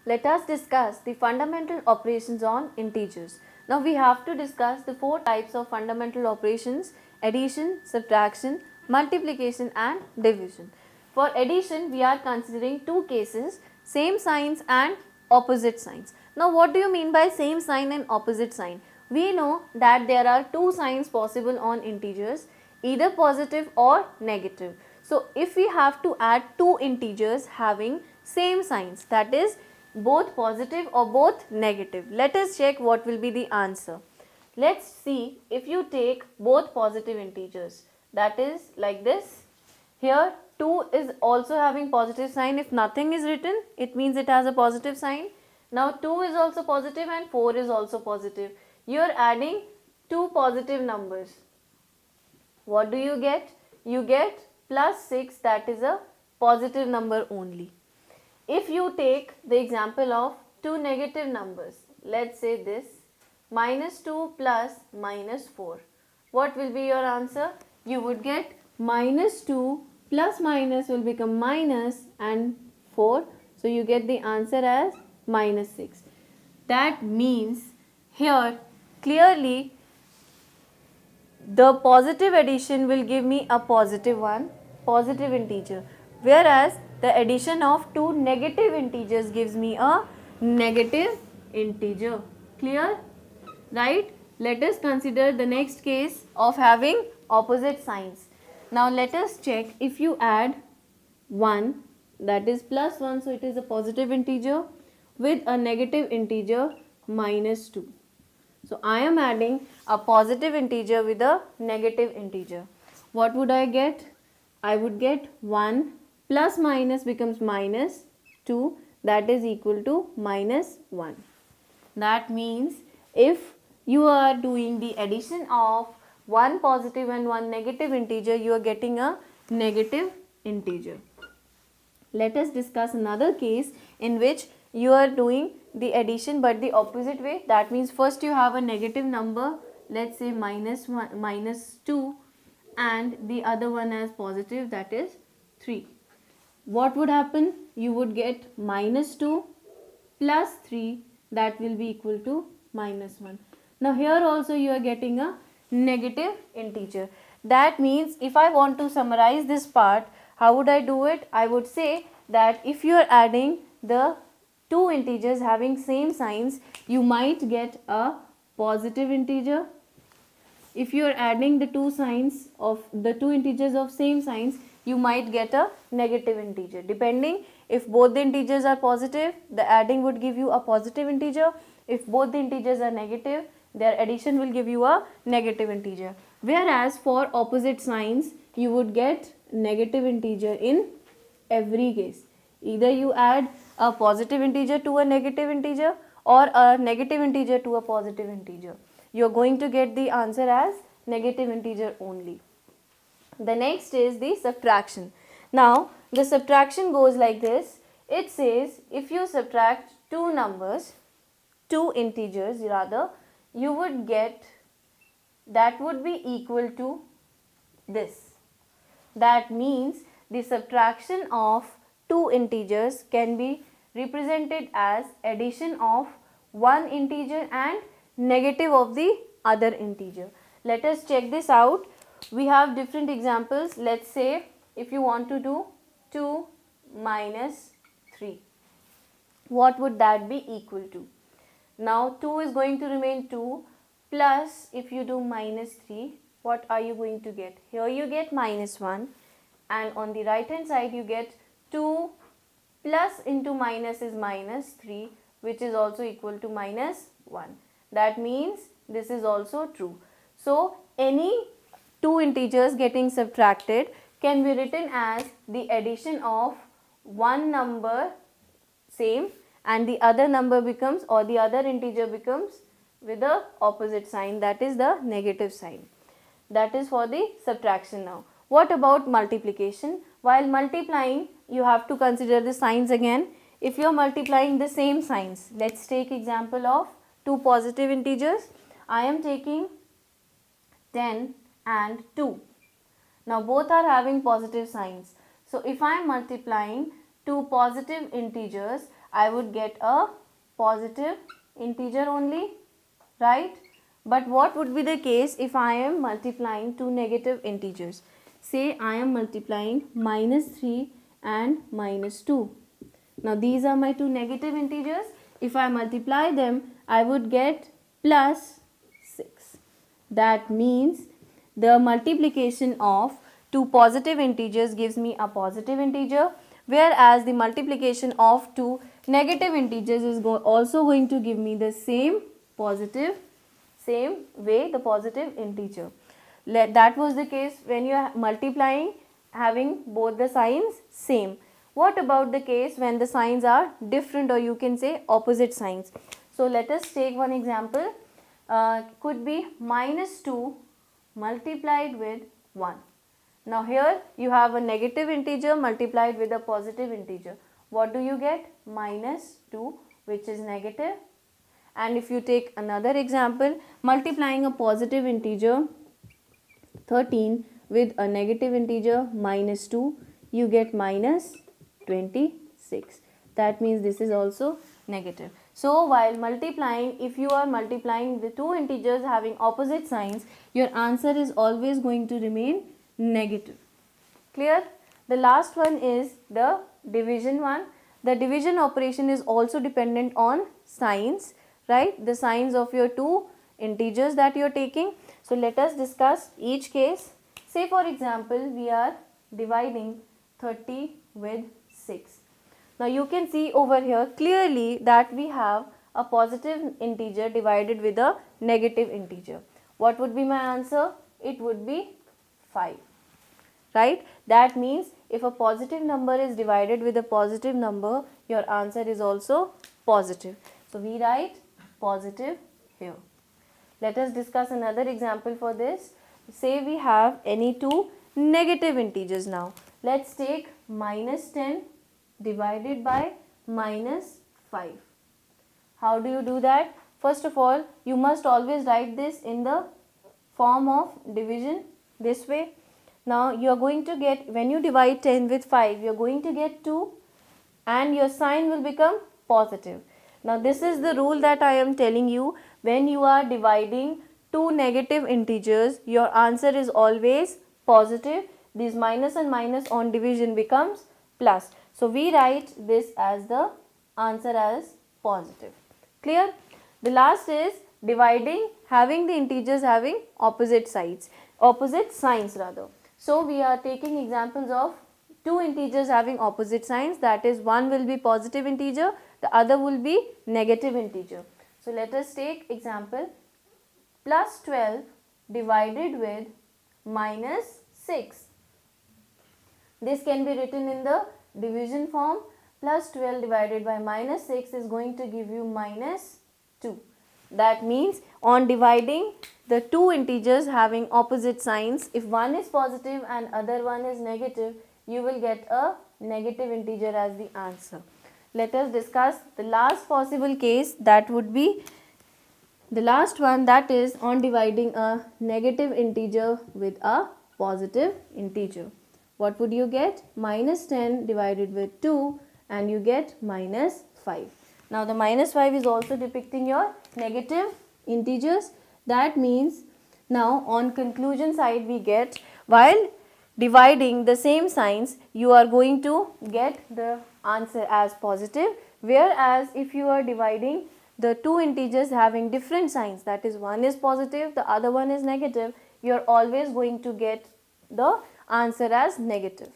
let us discuss the fundamental operations on integers. Now we have to discuss the four types of fundamental operations: addition, subtraction, multiplication and division. For addition, we are considering two cases: same signs and opposite signs. Now what do you mean by same sign and opposite sign? We know that there are two signs possible on integers, either positive or negative. So if we have to add two integers having same signs, that is both positive or both negative, let us check what will be the answer. Let's see, if you take both positive integers, that is like this. Here 2 is also having positive sign. If nothing is written, it means it has a positive sign. Now 2 is also positive and 4 is also positive. You are adding two positive numbers. What do you get? You get plus 6, that is a positive number only. If you take the example of two negative numbers, let's say this, minus 2 plus minus 4, what will be your answer? You would get minus 2 plus minus will become minus and 4, so you get the answer as minus 6. That means here clearly the positive addition will give me a positive one, positive integer, whereas the addition of two negative integers gives me a negative integer. Clear? Right? Let us consider the next case of having opposite signs. Now let us check, if you add 1, that is plus 1, so it is a positive integer, with a negative integer minus 2. So I am adding a positive integer with a negative integer. What would I get? I would get 1 plus minus becomes minus 2, that is equal to minus 1. That means if you are doing the addition of one positive and one negative integer, you are getting a negative integer. Let us discuss another case in which you are doing the addition but the opposite way. That means first you have a negative number, let's say minus 1, minus 2, and the other one as positive, that is 3. What would happen? You would get minus 2 plus 3, that will be equal to minus 1. Now here also you are getting a negative integer. That means if I want to summarize this part, how would I do it? I would say that if you are adding the two integers having same signs, you might get a positive integer. If you are adding the two signs of the two integers of same signs, you might get a negative integer. Depending, if both the integers are positive, the adding would give you a positive integer. If both the integers are negative, their addition will give you a negative integer. Whereas for opposite signs, you would get negative integer in every case. Either you add a positive integer to a negative integer or a negative integer to a positive integer. You are going to get the answer as negative integer only. The next is the subtraction. Now the subtraction goes like this. It says if you subtract two numbers, two integers rather, you would get, that would be equal to this. That means the subtraction of two integers can be represented as addition of one integer and negative of the other integer. Let us check this out. We have different examples. Let's say if you want to do 2 minus 3, what would that be equal to? Now 2 is going to remain 2 plus, if you do minus 3, what are you going to get? Here you get minus 1, and on the right hand side you get 2 plus into minus is minus 3, which is also equal to minus 1. That means this is also true. So any two integers getting subtracted can be written as the addition of one number same and the other number becomes, or the other integer becomes with the opposite sign, that is the negative sign. That is for the subtraction. Now what about multiplication? While multiplying, you have to consider the signs again. If you are multiplying the same signs, let's take example of two positive integers. I am taking 10 and 2. Now both are having positive signs. So if I am multiplying two positive integers, I would get a positive integer only, right? But what would be the case if I am multiplying two negative integers? Say I am multiplying -3 and -2. Now these are my two negative integers. If I multiply them, I would get +6. That means the multiplication of two positive integers gives me a positive integer, whereas the multiplication of two negative integers is also going to give me the same way, the positive integer. That was the case when you are multiplying having both the signs same. What about the case when the signs are different, or you can say opposite signs? So let us take one example. Could be -2 multiplied with 1. Now here you have a negative integer multiplied with a positive integer. What do you get? -2, which is negative. And if you take another example, multiplying a positive integer 13 with a negative integer -2, you get -26. That means this is also negative. So while multiplying, if you are multiplying the two integers having opposite signs, your answer is always going to remain negative. Clear? The last one is the division one. The division operation is also dependent on signs, right? The signs of your two integers that you are taking. So let us discuss each case. Say for example, we are dividing 30 with 6. Now you can see over here clearly that we have a positive integer divided with a negative integer. What would be my answer? It would be 5. Right? That means if a positive number is divided with a positive number, your answer is also positive. So we write positive here. Let us discuss another example for this. Say we have any two negative integers now. Let's take -10 divided by -5. How do you do that? First of all, you must always write this in the form of division this way. Now you are going to get, when you divide 10 with 5, you are going to get 2 and your sign will become positive. Now this is the rule that I am telling you. When you are dividing two negative integers, your answer is always positive. This minus and minus on division becomes plus. So we write this as the answer as positive. Clear? The last is dividing having the integers having opposite signs rather. So we are taking examples of two integers having opposite signs, that is one will be positive integer, the other will be negative integer. So let us take example +12 divided with -6. This can be written in the division form. +12 divided by -6 is going to give you -2. That means on dividing the two integers having opposite signs, if one is positive and other one is negative, you will get a negative integer as the answer. Let us discuss the last possible case, that would be the last one, that is on dividing a negative integer with a positive integer. What would you get? -10 divided with 2 and you get -5. Now the -5 is also depicting your negative integers. That means now on conclusion side we get, while dividing the same signs, you are going to get the answer as positive, whereas if you are dividing the two integers having different signs, that is one is positive, the other one is negative, you are always going to get the answer as negative.